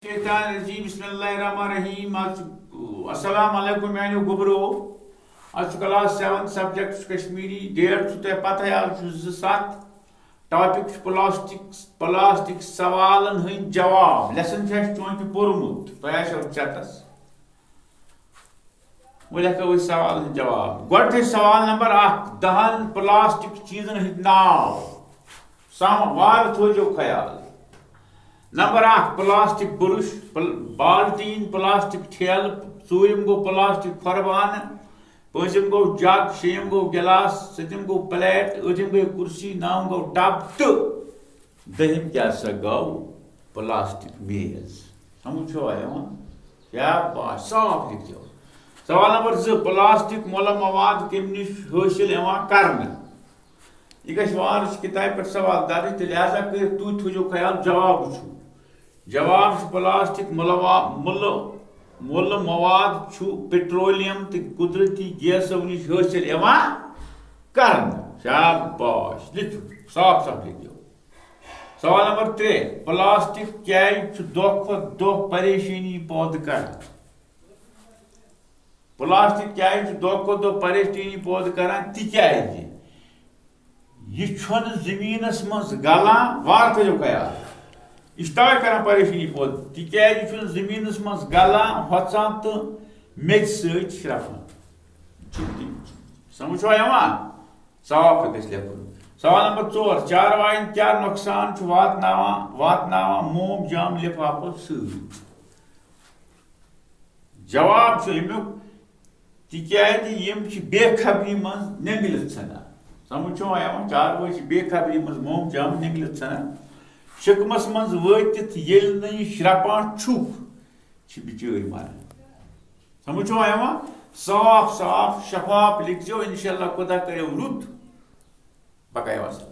Shaitanirrajim, Bismillahirrahmanirrahim. Assalamu alaikum, meanio gubro. आज class 7 subject Kashmiri. Date to pata hai आज 7. Topic plastic सवालन हन जवाब. Lesson है चोंकि पोरमुत. तो ऐसा chatas. वो लेकर वो सवाल हन जवाब. गोड थे सवाल नंबर 1. दहन प्लास्टिक चीजन हन नाव. साम वार थो जो ख्याल. नंबर 1 प्लास्टिक बुरुश बाल्टीन प्लास्टिक ठेल चूरिम गो प्लास्टिक फरबान पंचम गो जग शेम गो गिलास सतम गो प्लेट अठम गो कुर्सी नाम गो टब तो दहिम क्या सा गो प्लास्टिक मेज समझो आया क्या बात साफ लिखो. सवाल नंबर 2 प्लास्टिक मोल मवाद कम निश हासिल करना. यह गवार किताब पे सवाल दर्ज तो लिहाजा कर तु थो ख्याल जवाब प्लास्टिक मुल मवाद पेट्रोलियम तो कुदरती गैसो नश हासिल कर. शाबाश लिखो साफ साफ लिखो. सवाल नंबर 3 प्लास्टिक क्या दह खुद दह परेशानी पैदा कर. प्लास्टिक क्या दह खुद दह परेशानी पैदा कर तिज यह जमीनस मज गलान वार थो ख्याल यह तवे कर परेशानी पैदा तिज जमीनस मज गलान हचान तो मेज सराफान. समझो साफ लिखुन. सवाल नंबर 4 चारवाइन क्या नुकसान वातनावान मोम जाम लिफाफो सत. जवाब अमुक तिज बेखबरी मज निगलित सान. समझो चारवाई बेखबरी मज मोम जाम निगलित सान. शिकमस मज वतित ये श्रपान छुक बिचार मार. समझो साफ साफ शफाफ लिखो. इंशाल्लाह खुदा करे रुत बकाया वसल.